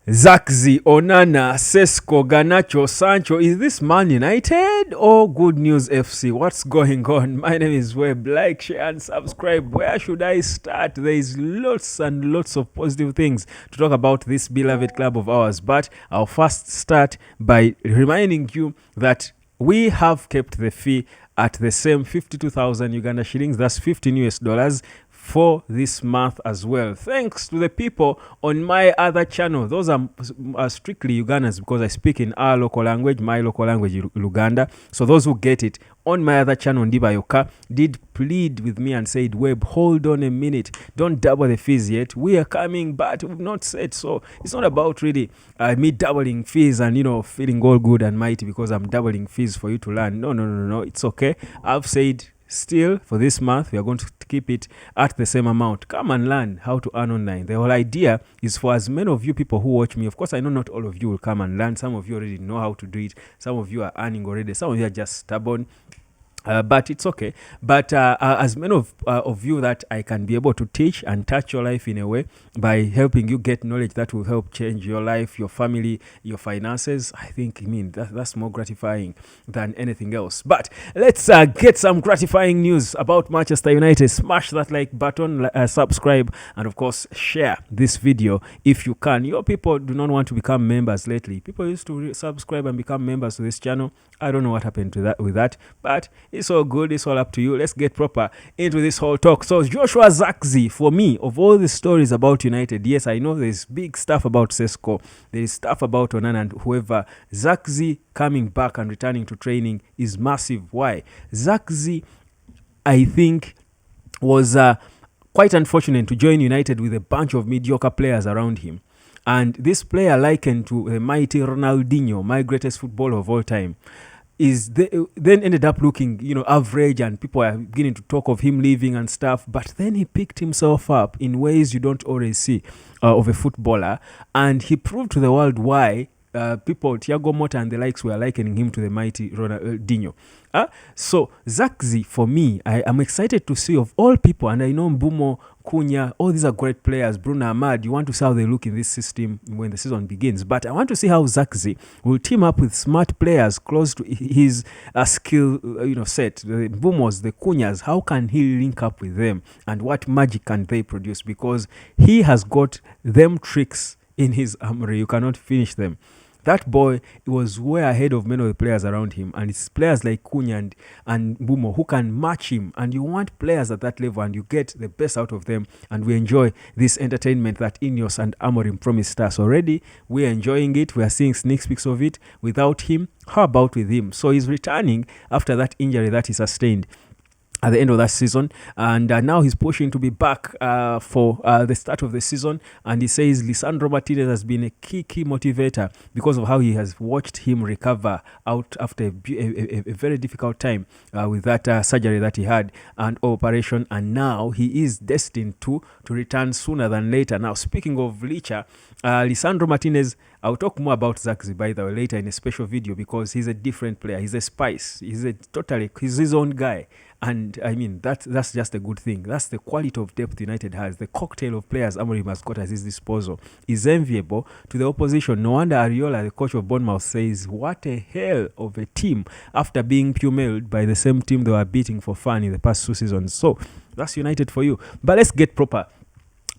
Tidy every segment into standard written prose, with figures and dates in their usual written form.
Zirkzee, Onana, Sesko, Garnacho, Sancho. Is this Man United or Good News FC? What's going on? My name is Webb. Like, share, and subscribe. Where should I start? There is lots and lots of positive things to talk about this beloved club of ours. But I'll first start by reminding you that we have kept the fee at the same 52,000 Uganda shillings. That's 15 US dollars for this month as well, thanks to the people on my other channel. Those are strictly Ugandans because I speak in our local language, my local language, Luganda. So those who get it on my other channel, Ndibayoka, did plead with me and said, Webb, hold on a minute, don't double the fees yet. We are coming, but we've not said so. It's not about really me doubling fees and feeling all good and mighty because I'm doubling fees for you to learn. No, it's okay. I've said still for this month we are going to keep it at the same amount. Come and learn how to earn online. The whole idea is for as many of you people who watch me. Of course, I know not all of you will come and learn. Some of you already know how to do it. Some of you are earning already. Some of you are just stubborn. But it's okay. But as many of you that I can be able to teach and touch your life in a way by helping you get knowledge that will help change your life, your family, your finances, I think, that's more gratifying than anything else. But let's get some gratifying news about Manchester United. Smash that like button, subscribe, and of course, share this video if you can. Your people do not want to become members lately. People used to subscribe and become members to this channel. I don't know what happened to that with that, but it's all good. It's all up to you. Let's get proper into this whole talk. So Joshua Zirkzee, for me, of all the stories about United, yes, I know there's big stuff about Sesko. There is stuff about Onana and whoever. Zirkzee coming back and returning to training is massive. Why? Zirkzee, I think, was quite unfortunate to join United with a bunch of mediocre players around him. And this player, likened to the mighty Ronaldinho, my greatest footballer of all time, then ended up looking, average, and people are beginning to talk of him leaving and stuff. But then he picked himself up in ways you don't always see of a footballer, and he proved to the world why people, Thiago Motta and the likes, were likening him to the mighty Ronaldinho. So Zirkzee, for me, I am excited to see, of all people, and I know Mbumo, Cunha, all these are great players. Bruno Ahmad, you want to see how they look in this system when the season begins. But I want to see how Zirkzee will team up with smart players close to his skill set. The Mbumos, the Cunhas, how can he link up with them? And what magic can they produce? Because he has got them tricks in his armory. You cannot finish them. That boy was way ahead of many of the players around him, and it's players like Cunha and Mbumo who can match him, and you want players at that level and you get the best out of them, and we enjoy this entertainment that Ineos and Amorim promised us. Already we're enjoying it. We are seeing sneak peeks of it without him. How about with him? So he's returning after that injury that he sustained at the end of that season, and now he's pushing to be back for the start of the season. And he says Lisandro Martinez has been a key motivator because of how he has watched him recover out after a very difficult time with that surgery that he had and operation, and now he is destined to return sooner than later. Now, speaking of Licha, Lisandro Martinez, I'll talk more about Zirkzee, by the way, later in a special video, because he's a different player. He's a spice. He's his own guy. And I mean, that's just a good thing. That's the quality of depth United has. The cocktail of players Amorim has got at his disposal is enviable to the opposition. No wonder Ariola, the coach of Bournemouth, says, what a hell of a team, after being pummeled by the same team they were beating for fun in the past 2 seasons. So that's United for you. But let's get proper.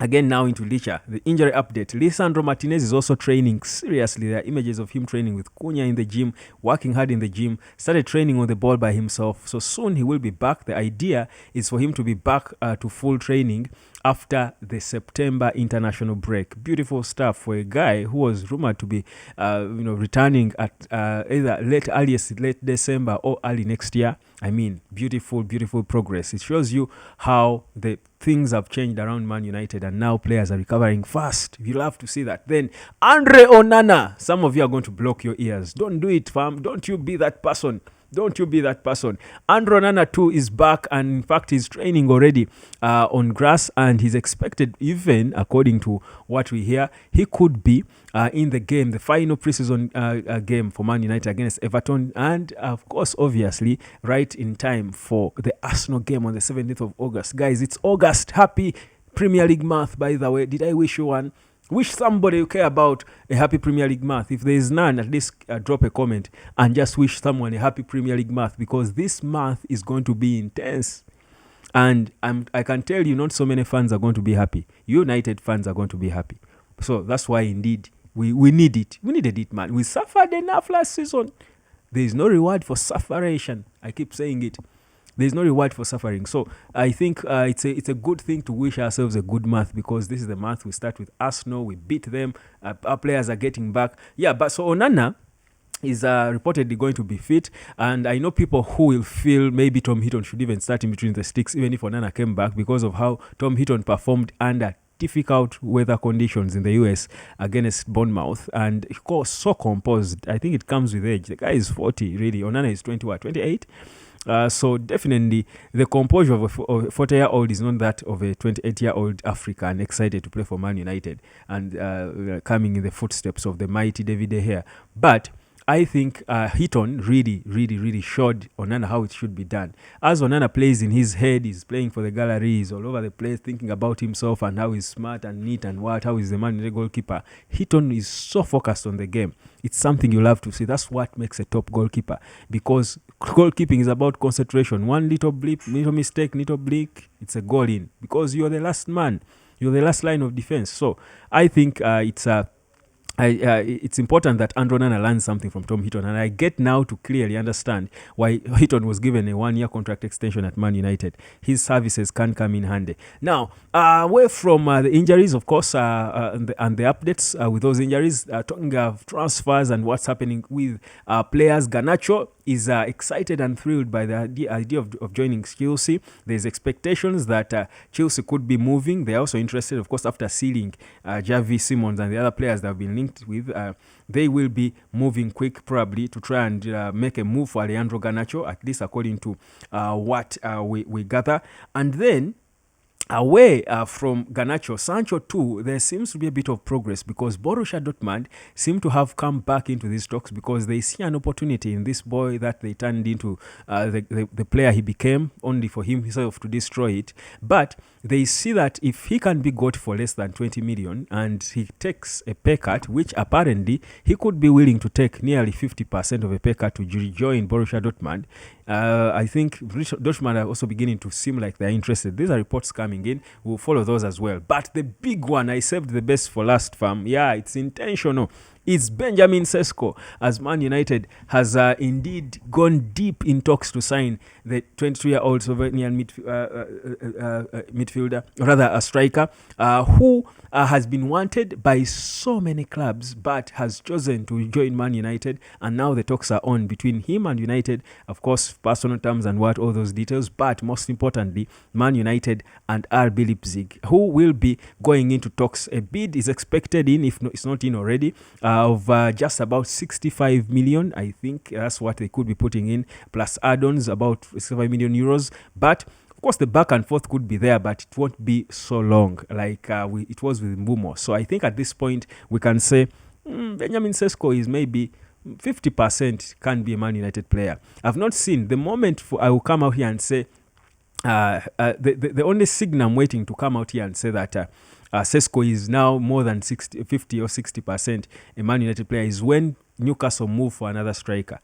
Again, now into Licha, the injury update. Lisandro Martinez is also training seriously. There are images of him training with Cunha in the gym, working hard in the gym, started training on the ball by himself. So soon he will be back. The idea is for him to be back to full training after the September international break. Beautiful stuff for a guy who was rumored to be returning at either late December or early next year. I mean, beautiful progress. It shows you how the things have changed around Man United, and now players are recovering fast. You love to see that. Then Andre Onana, some of you are going to block your ears. Don't do it, fam. Don't you be that person. Don't you be that person. Andre Onana too is back, and in fact he's training already on grass, and he's expected, even according to what we hear, he could be in the game, the final preseason game for Man United against Everton, and of course, obviously, right in time for the Arsenal game on the 17th of August. Guys, it's August. Happy Premier League month, by the way. Did I wish you one? Wish somebody you care about a happy Premier League month. If there is none, at least drop a comment and just wish someone a happy Premier League month, because this month is going to be intense. And I can tell you, not so many fans are going to be happy. United fans are going to be happy. So that's why, indeed, we need it. We needed it, man. We suffered enough last season. There is no reward for sufferation. I keep saying it. There is no reward for suffering. So I think it's a good thing to wish ourselves a good month, because this is the month we start with Arsenal. We beat them. Our players are getting back. Yeah, but so Onana is reportedly going to be fit, and I know people who will feel maybe Tom Heaton should even start in between the sticks even if Onana came back, because of how Tom Heaton performed under difficult weather conditions in the US against Bournemouth, and of course so composed. I think it comes with age. The guy is 40 really. Onana is 28. So definitely the composure of a 40-year-old is not that of a 28-year-old African excited to play for Man United and coming in the footsteps of the mighty David De Gea. But I think Heaton really showed Onana how it should be done. As Onana plays in his head, he's playing for the gallery, he's all over the place thinking about himself and how he's smart and neat and how he's the Man United goalkeeper. Heaton is so focused on the game. It's something you love to see. That's what makes a top goalkeeper, because goalkeeping is about concentration. One little blip, little mistake, little blink, it's a goal in, because you're the last man. You're the last line of defense. So I think it's important that Andre Onana learns something from Tom Heaton, and I get now to clearly understand why Heaton was given a 1-year contract extension at Man United. His services can come in handy. Now, away from the injuries, of course, and the updates with those injuries, talking of transfers and what's happening with players, Garnacho is excited and thrilled by the idea of joining Chelsea. There's expectations that Chelsea could be moving. They're also interested, of course, after sealing Javi Simons and the other players that have been linked with. They will be moving quick, probably, to try and make a move for Alejandro Garnacho, at least according to what we gather. And then, away from Garnacho, Sancho too, there seems to be a bit of progress, because Borussia Dortmund seem to have come back into these talks because they see an opportunity in this boy that they turned into the player he became, only for himself to destroy it. But they see that if he can be got for less than 20 million and he takes a pay cut, which apparently he could be willing to take nearly 50% of a pay cut to rejoin Borussia Dortmund, I think Dortmund are also beginning to seem like they're interested. These are reports coming in. We'll follow those as well. But the big one, I saved the best for last, fam. Yeah, it's intentional. It's Benjamin Sesko, as Man United has indeed gone deep in talks to sign the 23-year-old Slovenian midfielder, or rather a striker, who has been wanted by so many clubs but has chosen to join Man United. And now the talks are on between him and United, of course, personal terms and all those details. But most importantly, Man United and RB Leipzig, who will be going into talks. A bid is expected in, if it's not in already, of just about 65 million. I think that's what they could be putting in, plus add-ons about 65 million euros. But of course, the back and forth could be there, but it won't be so long like it was with Mbumo. So I think at this point we can say Benjamin Sesko is maybe 50% can be a Man United player. I've not seen the moment I will come out here and say the only signal I'm waiting to come out here and say that Sesko is now more than 50 or 60% a Man United player is when Newcastle move for another striker.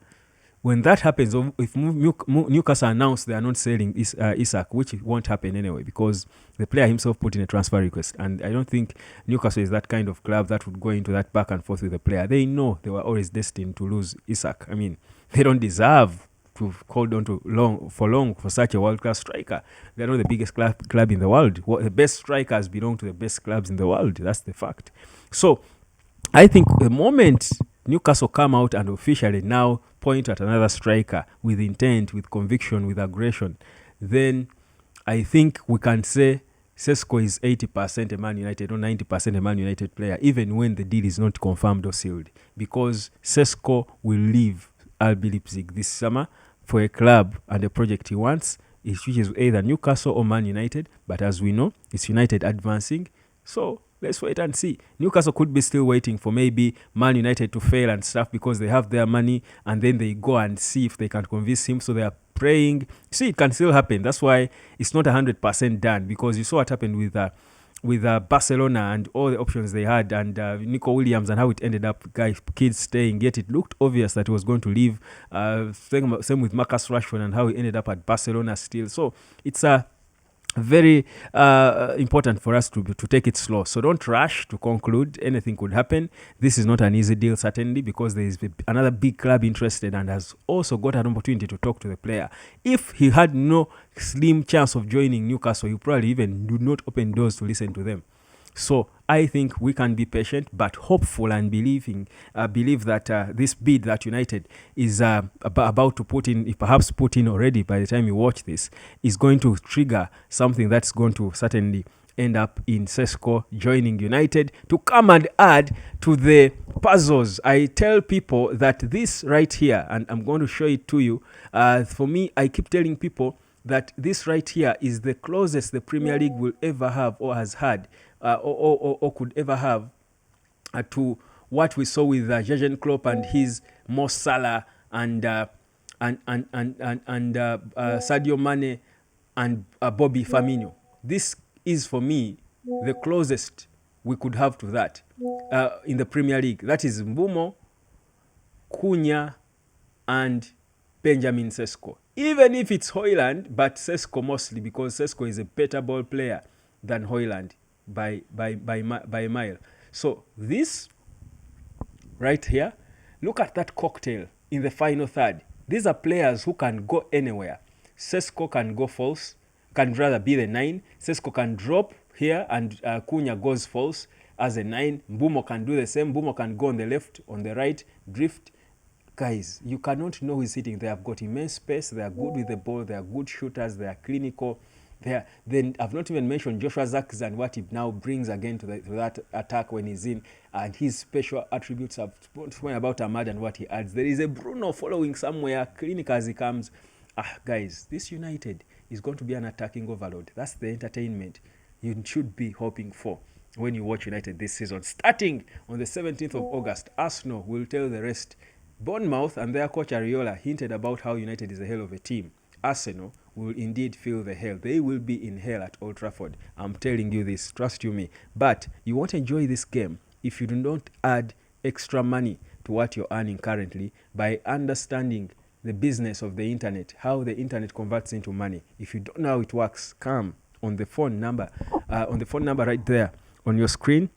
When that happens, if Newcastle announce they are not selling Isak, which won't happen anyway, because the player himself put in a transfer request, and I don't think Newcastle is that kind of club that would go into that back and forth with the player. They know they were always destined to lose Isak. I mean, they don't deserve to hold on to for such a world-class striker. They're not the biggest club in the world. The best strikers belong to the best clubs in the world. That's the fact. So I think the moment Newcastle come out and officially now point at another striker with intent, with conviction, with aggression, then I think we can say Sesko is 80% a Man United or 90% a Man United player, even when the deal is not confirmed or sealed, because Sesko will leave RB Leipzig this summer for a club and a project he wants. He chooses either Newcastle or Man United, but as we know, it's United advancing. So let's wait and see. Newcastle could be still waiting for maybe Man United to fail and stuff because they have their money, and then they go and see if they can convince him. So they are praying. See, it can still happen. That's why it's not 100% done, because you saw what happened with Barcelona and all the options they had, and Nico Williams and how it ended up, kids staying, yet it looked obvious that he was going to leave. Same with Marcus Rashford and how he ended up at Barcelona still. So it's a very important for us to take it slow. So don't rush to conclude. Anything could happen. This is not an easy deal, certainly, because there is another big club interested and has also got an opportunity to talk to the player. If he had no slim chance of joining Newcastle, he probably even do not open doors to listen to them. So I think we can be patient but hopeful and believe that this bid that United is about to put in, if perhaps put in already by the time you watch this, is going to trigger something that's going to certainly end up in Sesko joining United to come and add to the puzzles. I tell people that this right here, and I'm going to show it to you, for me, I keep telling people that this right here is the closest the Premier League will ever have or has had or could ever have to what we saw with Jurgen Klopp and his Mo Salah and Sadio Mane and Bobby Firmino. This is, for me, the closest we could have to that in the Premier League. That is Mbumo, Cunha, and Benjamin Sesko. Even if it's Højlund, but Sesko mostly, because Sesko is a better ball player than Højlund by a mile. So this right here, look at that cocktail in the final third. These are players who can go anywhere. Sesko can go false, can rather be the 9. Sesko can drop here and Cunha goes false as a 9. Mbumo can do the same. Mbumo can go on the left, on the right, drift. Guys, you cannot know who's hitting. They have got immense space. They are good with the ball. They are good shooters. They are clinical. Then I've not even mentioned Joshua Zirkzee and what he now brings again to that attack when he's in, and his special attributes. I've spoken about Ahmad and what he adds. There is a Bruno following somewhere, clinical as he comes. Guys, this United is going to be an attacking overload. That's the entertainment you should be hoping for when you watch United this season. Starting on the 17th of August, Arsenal will tell the rest. Bournemouth and their coach Ariola hinted about how United is a hell of a team. Arsenal will indeed feel the hell. They will be in hell at Old Trafford. I'm telling you this, trust you me. But you won't enjoy this game if you do not add extra money to what you're earning currently by understanding the business of the internet, how the internet converts into money. If you don't know how it works, come on the phone number right there on your screen.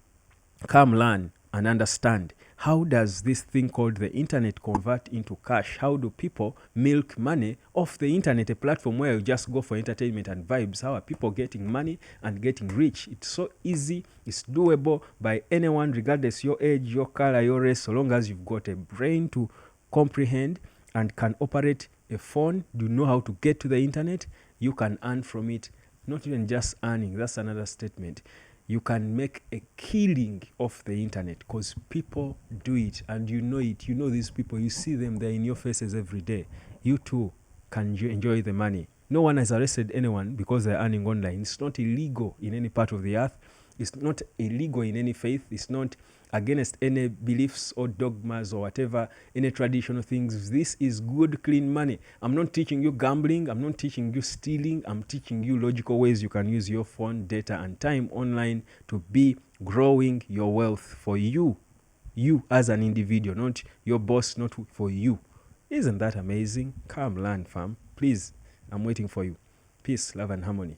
Come learn and understand. How does this thing called the internet convert into cash? How do people milk money off the internet, a platform where you just go for entertainment and vibes? How are people getting money and getting rich? It's so easy. It's doable by anyone, regardless your age, your color, your race, so long as you've got a brain to comprehend and can operate a phone, you know how to get to the internet, you can earn from it. Not even just earning, that's another statement. You can make a killing off the internet because people do it and you know it. You know these people, you see them, they're in your faces every day. You too can enjoy the money. No one has arrested anyone because they're earning online. It's not illegal in any part of the earth. It's not illegal in any faith. It's not against any beliefs or dogmas or whatever, any traditional things. This is good, clean money. I'm not teaching you gambling. I'm not teaching you stealing. I'm teaching you logical ways you can use your phone, data, and time online to be growing your wealth for you as an individual, not your boss, not for you. Isn't that amazing? Come learn, fam. Please, I'm waiting for you. Peace, love, and harmony.